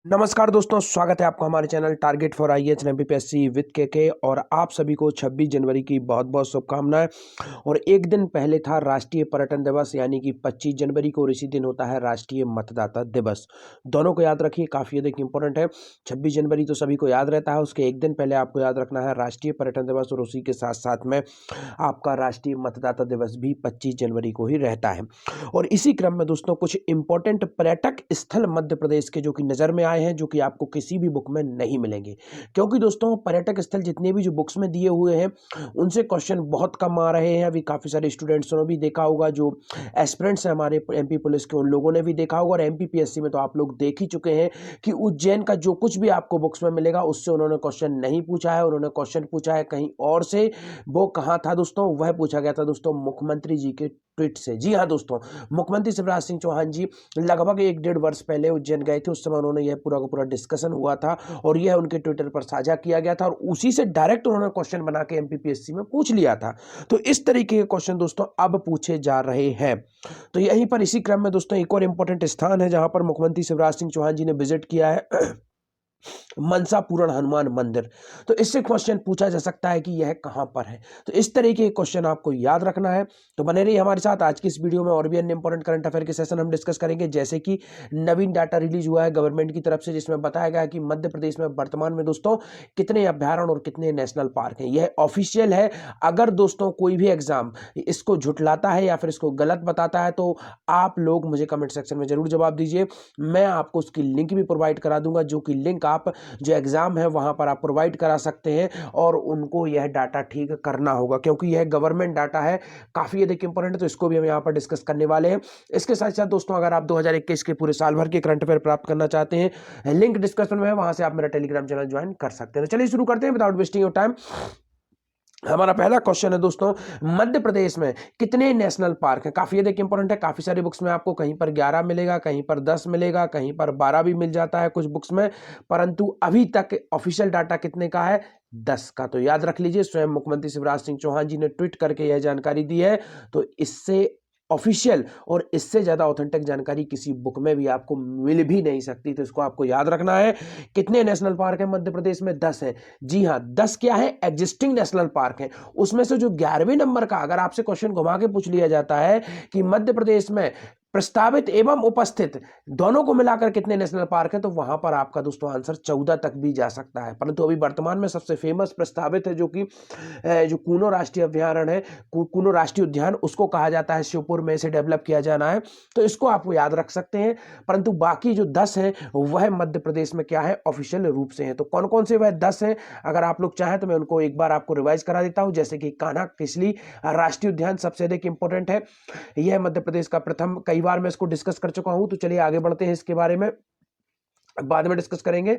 नमस्कार दोस्तों, स्वागत है आपका हमारे channel target for IAS MPPSC with के। और आप सभी को 26 जनवरी की बहुत बहुत शुभकामनाएं। और एक दिन पहले था राष्ट्रीय पर्यटन दिवस यानी कि 25 जनवरी को, और इसी दिन होता है राष्ट्रीय मतदाता दिवस। दोनों को याद रखिए, काफ़ी अधिक इंपॉर्टेंट है। 26 जनवरी तो सभी को याद रहता है, उसके एक दिन पहले आपको याद रखना है राष्ट्रीय पर्यटन दिवस, और उसी के साथ साथ में आपका राष्ट्रीय मतदाता दिवस भी 25 जनवरी को ही रहता है। और इसी क्रम में दोस्तों कुछ इंपॉर्टेंट पर्यटक स्थल मध्य प्रदेश के जो कि नज़र में आए हैं, जो कि आपको किसी भी बुक में नहीं मिलेंगे। क्योंकि दोस्तों पर्यटक स्थल जितने भी जो बुक्स में दिए हुए हैं उनसे क्वेश्चन बहुत कम आ रहे हैं। अभी काफ़ी सारे स्टूडेंट्स ने भी देखा होगा, जो एस्पिरेंट्स हैं हमारे एमपी पुलिस के, उन लोगों ने भी देखा होगा, और एमपीपीएससी में तो आप लोग देख ही चुके हैं कि उज्जैन का जो कुछ भी आपको बुक्स में मिलेगा उससे उन्होंने क्वेश्चन नहीं पूछा है। उन्होंने क्वेश्चन पूछा है कहीं और से। वो कहाँ था दोस्तों? वह पूछा गया था दोस्तों मुख्यमंत्री जी के ट्वीट से। जी हाँ दोस्तों, मुख्यमंत्री शिवराज सिंह चौहान जी लगभग 1-1.5 वर्ष पहले उज्जैन गए थे। उस समय उन्होंने यह पूरा का पूरा डिस्कशन हुआ था और यह उनके ट्विटर पर साझा किया गया था, और उसी से डायरेक्ट उन्होंने क्वेश्चन बना के एमपीपीएससी में पूछ लिया था। तो इस तरीके के क्वेश्चन दोस्तों अब पूछे जा रहे हैं। तो यहीं पर इसी क्रम में दोस्तों एक और इंपॉर्टेंट स्थान है जहां पर मुख्यमंत्री शिवराज सिंह चौहान जी ने विजिट किया है, मनसा पूरण हनुमान मंदिर। तो इससे क्वेश्चन पूछा जा सकता है कि यह कहां पर है। तो इस तरीके के क्वेश्चन आपको याद रखना है। तो बने रहिए हमारे साथ। आज की इस वीडियो में और भी अन्य इंपॉर्टेंट करंट अफेयर के सेशन हम डिस्कस करेंगे, जैसे कि नवीन डाटा रिलीज हुआ है गवर्नमेंट की तरफ से, जिसमें बताया गया है कि मध्य प्रदेश में वर्तमान में दोस्तों कितने अभ्यारण्य और कितने नेशनल पार्क हैं। यह ऑफिशियल है। अगर दोस्तों कोई भी एग्जाम इसको झुठलाता है या फिर इसको गलत बताता है तो आप लोग मुझे कमेंट सेक्शन में जरूर जवाब दीजिए। मैं आपको उसकी लिंक भी प्रोवाइड करा दूंगा, जो कि लिंक आप जो एग्जाम है वहां पर आप प्रोवाइड करा सकते हैं, और उनको यह डाटा ठीक करना होगा, क्योंकि यह गवर्नमेंट डाटा है, काफी अधिक इंपॉर्टेंट है। तो इसको भी हम यहां पर डिस्कस करने वाले हैं। इसके साथ साथ दोस्तों अगर आप 2021 के पूरे साल भर के करंट अफेयर प्राप्त करना चाहते हैं, लिंक डिस्क्रिप्शन में है, वहां से आप मेरा टेलीग्राम चैनल ज्वाइन कर सकते हैं। तो चलिए शुरू करते हैं विदाउट वेस्टिंग योर टाइम। हमारा पहला क्वेश्चन है दोस्तों, मध्य प्रदेश में कितने नेशनल पार्क हैं? काफी अधिक इंपॉर्टेंट है। काफी सारी बुक्स में आपको कहीं पर 11 मिलेगा, कहीं पर 10 मिलेगा, कहीं पर 12 भी मिल जाता है कुछ बुक्स में, परंतु अभी तक ऑफिशियल डाटा कितने का है? 10 का। तो याद रख लीजिए, स्वयं मुख्यमंत्री शिवराज सिंह चौहान जी ने ट्वीट करके यह जानकारी दी है। तो इससे ऑफिशियल और इससे ज्यादा ऑथेंटिक जानकारी किसी बुक में भी आपको मिल भी नहीं सकती। तो इसको आपको याद रखना है। कितने नेशनल पार्क है मध्य प्रदेश में? 10 है। जी हाँ, 10 क्या है? एग्जिस्टिंग नेशनल पार्क है। उसमें से जो 11वें नंबर का अगर आपसे क्वेश्चन घुमा के पूछ लिया जाता है कि मध्य प्रदेश में प्रस्तावित एवं उपस्थित दोनों को मिलाकर कितने नेशनल पार्क है, तो वहां पर आपका दोस्तों आंसर 14 तक भी जा सकता है। परंतु अभी वर्तमान में सबसे फेमस प्रस्तावित है, जो कि जो कूनो राष्ट्रीय अभ्यारण्य है, कूनो राष्ट्रीय उद्यान, उसको कहा जाता है श्योपुर में इसे डेवलप किया जाना है। तो इसको आप याद रख सकते हैं। परंतु बाकी जो 10 हैं वह मध्य प्रदेश में क्या है? ऑफिशियल रूप से है। तो कौन कौन से वह 10 हैं? अगर आप लोग चाहें तो मैं उनको एक बार आपको रिवाइज करा देता हूं। जैसे कि कान्हा किसली राष्ट्रीय उद्यान सबसे अधिक इंपॉर्टेंट है, यह मध्य प्रदेश का प्रथम, कई बार मैं इसको डिस्कस कर चुका हूं। तो चलिए आगे बढ़ते हैं, इसके बारे में बाद में डिस्कस करेंगे।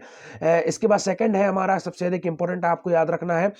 इसके बाद सेकंड है हमारा सबसे अधिक इंपॉर्टेंट, आपको याद रखना है,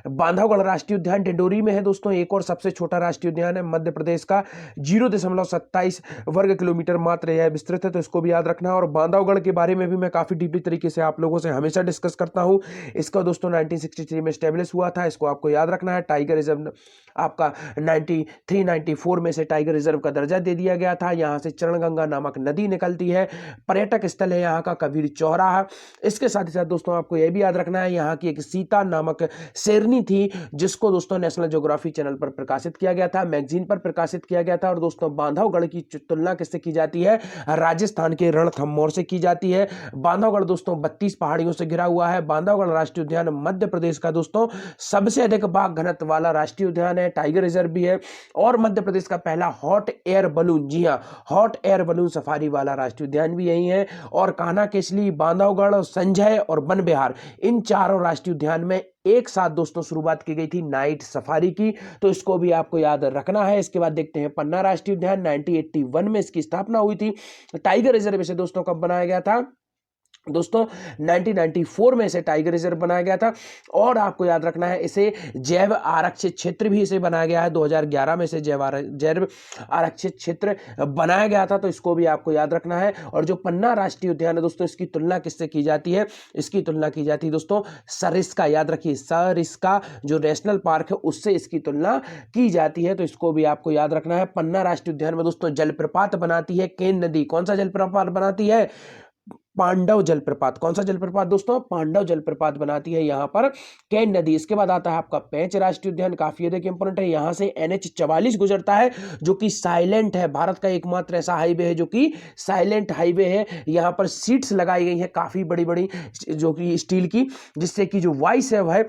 बांधवगढ़ राष्ट्रीय उद्यान डिंडोरी में है दोस्तों। एक और सबसे छोटा राष्ट्रीय उद्यान है मध्य प्रदेश का, 0.27 वर्ग किलोमीटर मात्र यह विस्तृत है। तो इसको भी याद रखना है। और बांधवगढ़ के बारे में भी मैं काफी डीपली तरीके से आप लोगों से हमेशा डिस्कस करता हूं। इसका दोस्तों 1963 में स्टेब्लिश हुआ था, इसको आपको याद रखना है। टाइगर रिजर्व आपका 93-94 में से टाइगर रिजर्व का दर्जा दे दिया गया था। यहाँ से चरणगंगा नामक नदी निकलती है। पर्यटक स्थल है यहाँ का कबीर चौराहा। इसके साथ ही साथ दोस्तों आपको यह भी याद रखना है, यहाँ की एक सीता नामक शेरनी थी, जिसको दोस्तों नेशनल ज्योग्राफी चैनल पर प्रकाशित किया गया था, मैगजीन पर प्रकाशित किया गया था। और दोस्तों बांधवगढ़ की तुलना किससे की जाती है? राजस्थान के रणथंभौर से की जाती है। बांधवगढ़ दोस्तों 32 पहाड़ियों से घिरा हुआ है। बांधवगढ़ राष्ट्रीय उद्यान मध्य प्रदेश का दोस्तों सबसे अधिक बाघ घनत्व वाला राष्ट्रीय उद्यान है। टाइगर रिजर्व भी है, और मध्य प्रदेश का पहला हॉट एयर बलून, जी हाँ, हॉट एयर बलून सफारी वाला राष्ट्रीय उद्यान भी यही है। और कान्हा केसली, बांधवगढ़, संजय और वन विहार, इन चारों राष्ट्रीय उद्यान में एक साथ दोस्तों शुरुआत की गई थी नाइट सफारी की। तो इसको भी आपको याद रखना है। इसके बाद देखते हैं पन्ना राष्ट्रीय उद्यान, 1981 में इसकी स्थापना हुई थी। टाइगर रिजर्व इसे दोस्तों कब बनाया गया था? दोस्तों 1994 में इसे टाइगर रिजर्व बनाया गया था। और आपको याद रखना है, इसे जैव आरक्षित क्षेत्र भी इसे बनाया गया है। 2011 में इसे जैव आरक्षित क्षेत्र बनाया गया था। तो इसको भी आपको याद रखना है। और जो पन्ना राष्ट्रीय उद्यान है दोस्तों, इसकी तुलना किससे की जाती है? इसकी तुलना की जाती है दोस्तों सरिस्का, याद रखिए, सरिस्का जो नेशनल पार्क है उससे इसकी तुलना की जाती है। तो इसको भी आपको याद रखना है। पन्ना राष्ट्रीय उद्यान में दोस्तों जलप्रपात बनाती है केन नदी। कौन सा जलप्रपात बनाती है? पांडव जलप्रपात। कौन सा जलप्रपात दोस्तों? पांडव जलप्रपात बनाती है यहाँ पर केन नदी। इसके बाद आता है आपका पेंच राष्ट्रीय उद्यान, काफी अधिक इंपोर्टेंट है। यहाँ से NH 44 गुजरता है जो कि साइलेंट है, भारत का एकमात्र ऐसा हाईवे है जो कि साइलेंट हाईवे है। यहाँ पर सीट्स लगाई गई है काफी बड़ी बड़ी जो कि स्टील की, जिससे कि जो वॉइस है वह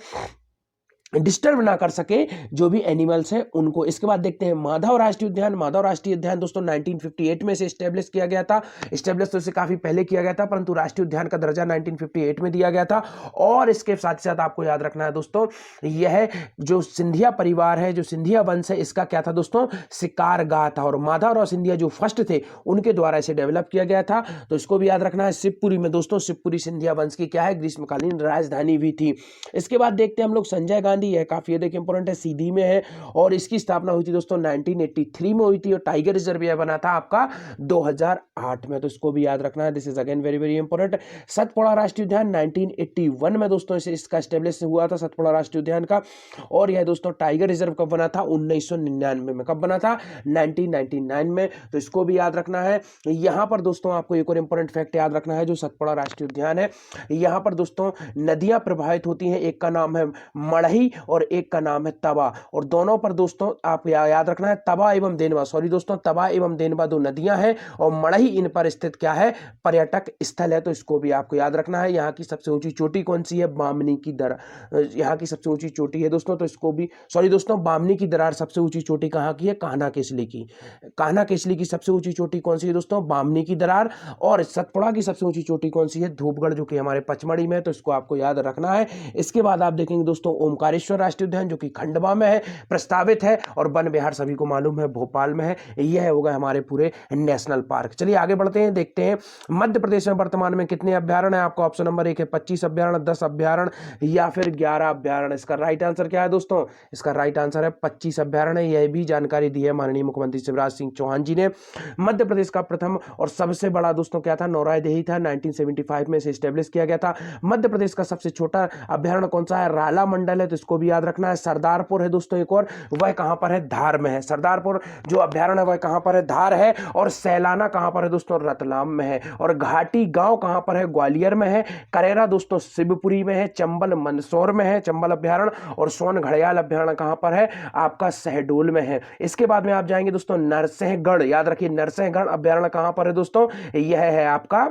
डिस्टर्ब ना कर सके जो भी एनिमल्स हैं उनको। इसके बाद देखते हैं माधव राष्ट्रीय उद्यान। माधव राष्ट्रीय उद्यान दोस्तों 1958 में से स्टैब्लिश किया गया था। स्टैब्लिश तो इससे काफी पहले किया गया था, परंतु राष्ट्रीय उद्यान का दर्जा 1958 में दिया गया था। और इसके साथ साथ आपको याद रखना है दोस्तों, यह जो सिंधिया परिवार है, जो सिंधिया वंश है, इसका क्या था दोस्तों? शिकार गाह था। और माधव और सिंधिया जो फर्स्ट थे उनके द्वारा इसे डेवलप किया गया था, तो इसको भी याद रखना है। शिवपुरी में दोस्तों, शिवपुरी सिंधिया वंश की क्या है? ग्रीष्मकालीन राजधानी भी थी। इसके बाद देखते हैं हम लोग संजय गांधी। यह काफी अधिक इंपोर्टेंट है, सीधी में है और इसकी स्थापना हुई थी दोस्तों 1983 में हुई थी। और टाइगर रिजर्व यह बना था आपका 2008 में, तो इसको भी याद रखना है। This is again very very important. Satpura राष्ट्रीय उद्यान 1981 में दोस्तों इसका स्टेब्लिश हुआ था, सतपुड़ा राष्ट्रीय उद्यान का। और यह दोस्तों टाइगर रिजर्व कब बना था? 1999 में। कब बना था? 1999 में, तो इसको भी याद रखना है। यहां पर दोस्तों आपको एक और इंपोर्टेंट फैक्ट याद रखना है, जो सतपुड़ा राष्ट्रीय उद्यान है, यहां पर दोस्तों नदियां प्रभावित होती हैं। एक का नाम है मड़ही और एक का नाम है तवा। और दोनों पर दोस्तों आप याद रखना है, तवा एवं देनवा, सॉरी दोस्तों, तवा एवं देनवा दो नदियां हैं और मड़ही इन पर स्थित क्या है? पर्यटक स्थल है, तो इसको भी आपको याद रखना है। यहाँ की सबसे ऊंची चोटी कौन सी है? बामनी की दरार यहाँ की सबसे ऊंची चोटी है दोस्तों, तो इसको भी, सॉरी दोस्तों, बामनी की दरार सबसे ऊंची चोटी कहाँ की है? कान्हा केसली की। कान्हा केसली की सबसे ऊंची चोटी कौन सी है दोस्तों? बामनी की दरार। और सतपुड़ा की सबसे ऊंची चोटी कौन सी है? धूपगढ़, जो कि हमारे पचमढ़ी में है, तो इसको आपको याद रखना है। इसके बाद आप देखेंगे दोस्तों ओमकारेश्वर राष्ट्रीय उद्यान, जो कि खंडवा में है, प्रस्तावित है। और वन विहार सभी को मालूम है भोपाल में है। यह होगा हमारे पूरे नेशनल पार्क। चलिए आगे बढ़ते हैं, देखते हैं मध्य प्रदेश में वर्तमान में कितने अभ्यारण्य है। आपको ऑप्शन नंबर 1 है 25 अभ्यारण्य, 10 अभ्यारण्य या फिर 11 अभ्यारण्य। इसका राइट आंसर क्या है दोस्तों? इसका राइट आंसर है 25 अभ्यारण्य। यह भी जानकारी दी है माननीय मुख्यमंत्री शिवराज सिंह चौहान जी ने। मध्य प्रदेश का प्रथम और सबसे बड़ा दोस्तों क्या था? नौरायदेही था। 1975 में इसे स्टेब्लिश किया गया था। मध्य प्रदेश का सबसे छोटा अभ्यारण्य कौन सा है? राला मंडल है, तो इसको भी याद रखना है। सरदारपुर है दोस्तों एक और, वह कहां पर है? धार में है। सरदारपुर जो अभ्यारण्य है वह कहां पर है? धार है। और सैलाना कहां पर है दोस्तों? रतलाम में है। और घाटी गांव कहां पर है? ग्वालियर में है। करेरा दोस्तों शिवपुरी में है। चंबल मंदसौर में है, चंबल अभ्यारण्य। और सोन घड़ियाल अभ्यारण्य कहां पर है? आपका शहडोल में है। इसके बाद में आप जाएंगे दोस्तों नरसिंहगढ़, याद रखिए नरसिंहगढ़ अभ्यारण्य कहां पर है दोस्तों? यह है आपका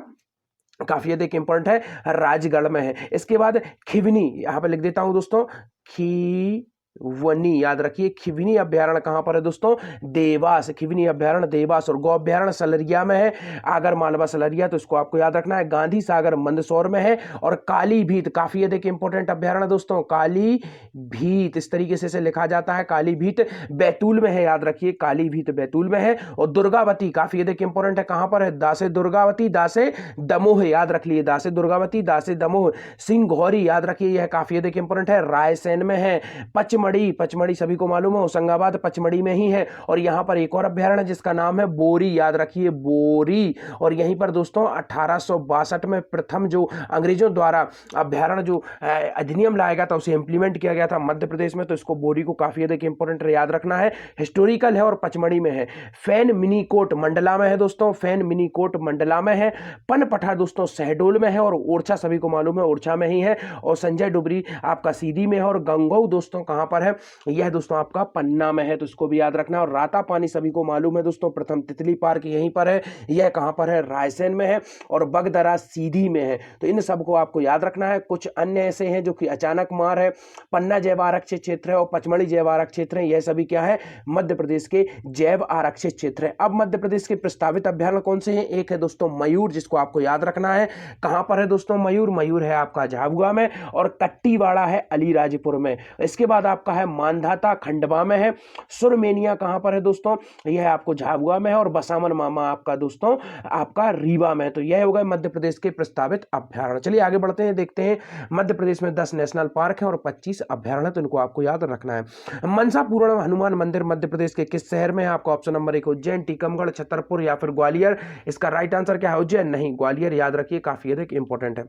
काफी अधिक इंपॉर्टेंट है, राजगढ़ में है। इसके बाद खिवनी, यहां पर लिख देता हूं दोस्तों, खिवनी, याद रखिए खिवनी अभ्यारण्य कहां पर है दोस्तों? देवास। खिवनी अभ्यारण्य देवास। और गौ अभ्यारण्य सलरिया में है, आगर मालवा सलरिया, तो इसको आपको याद रखना है। गांधी सागर मंदसौर में है। और कालीभीत काफी अधिक इंपॉर्टेंट अभ्यारण्य दोस्तों, कालीभीत इस तरीके से लिखा जाता है, कालीभीत बैतूल में है, याद रखिए कालीभीत बैतूल में है। और दुर्गावती काफी अधिक इंपॉर्टेंट है, कहां पर है? दासे दुर्गावती, दासे दमोह, याद रख लिए दासे दुर्गावती, दासे दमोह। सिंघौरी, याद रखिए यह काफी अधिक इंपॉर्टेंट है, रायसेन में है। पचमढ़ी, पचमढ़ी सभी को मालूम है, होशंगाबाद पचमढ़ी में ही है। और यहां पर एक और अभ्यारण्य जिसका नाम है बोरी, याद रखिए बोरी। और यहीं पर दोस्तों 1862 में प्रथम जो अंग्रेजों द्वारा अभ्यारण्य जो अधिनियम लाया गया था उसे इंप्लीमेंट किया गया था मध्य प्रदेश में, तो इसको बोरी को काफी अधिक इंपॉर्टेंट याद रखना है। हिस्टोरिकल है और पचमढ़ी में है। फैन मिनीकोट मंडला में है दोस्तों, फैन मिनीकोट मंडला में है। पनपठा दोस्तों शहडोल में है। और ओरछा सभी को मालूम है ओरछा में ही है। और संजय डुबरी आपका सीधी में है। और गंगोह दोस्तों कहां पर है? यह दोस्तों आपका पन्ना में है, तो इसको भी याद रखना है। और राता पानी सभी को मालूम है दोस्तों, प्रथम तितली पार्क यहीं पर है, यह कहां पर है? रायसेन में है। और बगदरा सीधी में है, तो इन सबको आपको याद रखना है। कुछ अन्य ऐसे हैं जो कि अचानक मार है, पन्ना जैव आरक्षित क्षेत्र है और पचमढ़ी जैव आरक्षित क्षेत्र है, यह सभी क्या है? मध्य प्रदेश के जैव आरक्षित क्षेत्र है। अब मध्य प्रदेश के प्रस्तावित अभ्यारण्य कौन से हैं? एक है दोस्तों मयूर, जिसको आपको याद रखना है। कहां पर है दोस्तों मयूर? मयूर है आपका झाबुआ में। और कट्टीवाड़ा है अलीराजपुर में। इसके बाद आपका है मानधाता खंडवा में है। सुरमेनिया कहां पर है दोस्तों? यह आपको झाबुआ में है। और बसामन मामा आपका दोस्तों आपका रीवा में है। तो यह हो गए मध्य प्रदेश के प्रस्तावित अभ्यारण्य। चलिए आगे बढ़ते हैं, देखते हैं मध्य प्रदेश में 10 नेशनल पार्क है और 25 अभ्यारण्य, तो इनको आपको याद रखना है। मनसा पूर्ण हनुमान मंदिर मध्य प्रदेश के किस शहर में है? आपको ऑप्शन नंबर 1 उज्जैन, टीकमगढ़, छतरपुर या फिर ग्वालियर। इसका राइट आंसर क्या है? उज्जैन नहीं, ग्वालियर, याद रखिए काफी अधिक इंपॉर्टेंट है।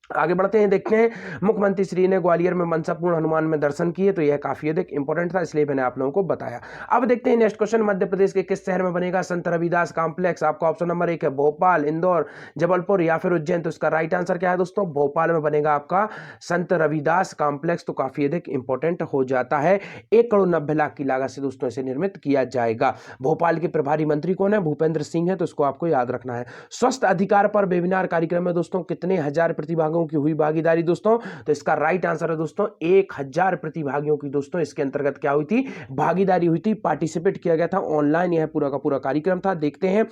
आगे बढ़ते हैं, देखते हैं मुख्यमंत्री श्री ने ग्वालियर में मनसापूर्ण हनुमान में दर्शन किए, तो यह काफी अधिक इंपॉर्टेंट था, इसलिए मैंने आप लोगों को बताया। अब देखते हैं नेक्स्ट क्वेश्चन, मध्य प्रदेश के किस शहर में बनेगा संत रविदास कॉम्प्लेक्स? आपका ऑप्शन नंबर 1 है भोपाल, इंदौर, जबलपुर या फिर उज्जैन। तो इसका राइट आंसर क्या है दोस्तों? भोपाल में बनेगा आपका संत रविदास कॉम्प्लेक्स, तो काफी अधिक इंपॉर्टेंट हो जाता है। 1,90,00,000 की लागत से दोस्तों इसे निर्मित किया जाएगा। भोपाल के प्रभारी मंत्री कौन है? भूपेंद्र सिंह है, तो इसको आपको याद रखना है। स्वस्थ अधिकार पर वेबिनार कार्यक्रम में दोस्तों कितने हजार प्रतिभागियों की हुई भागीदारी दोस्तों? तो इसका राइट आंसर है दोस्तों 1,000 प्रतिभागियों की दोस्तों इसके अंतर्गत क्या हुई थी? भागीदारी हुई थी, पार्टिसिपेट किया गया था, ऑनलाइन यह पूरा का पूरा कार्यक्रम था। देखते हैं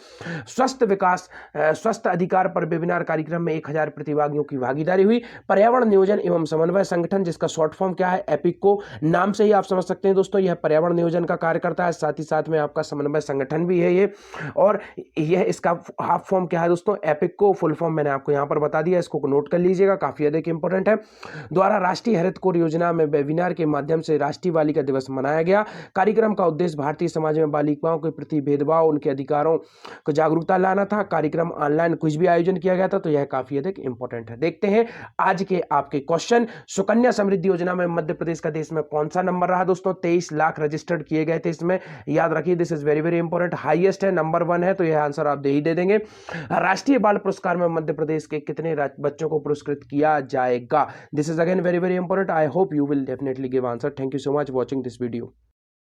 स्वस्थ अधिकार पर वेबिनार कार्यक्रम में 1,000 प्रतिभागियों की भागीदारी हुई। पर्यावरण नियोजन एवं समन्वय संगठन, जिसका शॉर्ट फॉर्म क्या है? एपिको। नाम से ही आप समझ सकते हैं दोस्तों यह पर्यावरण नियोजन का कार्य करता है, साथ ही साथ में आपका समन्वय संगठन भी है ये। और यह इसका हाफ फॉर्म क्या है दोस्तों? एपिको। फुल फॉर्म मैंने आपको यहां पर बता दिया, इसको नोट कर लीजिएगा, काफी अधिक इंपॉर्टेंट है। द्वारा राष्ट्रीय हरित कोर योजना में वेबिनार के माध्यम से राष्ट्रीय बालिका दिवस मनाया गया। कार्यक्रम का उद्देश्य भारतीय समाज में बालिकाओं के प्रति भेदभाव, उनके अधिकारों को जागरूकता लाना था। कार्यक्रम ऑनलाइन कुछ भी आयोजन किया गया था, तो यह काफी अधिक इंपॉर्टेंट है। देखते हैं आज के आपके क्वेश्चन। सुकन्या समृद्धि योजना में मध्य प्रदेश का देश में कौन सा नंबर रहा दोस्तों? 23 लाख रजिस्टर्ड किए गए थे इसमें, याद रखिए, this is very very important. Highest है, नंबर 1 है, तो यह आंसर आप दे देंगे। राष्ट्रीय बाल पुरस्कार में मध्य प्रदेश के कितने बच्चों को पुरस्कृत किया जाएगा? This is again very very important. I hope you will definitely give answer. Thank you so much watching this video.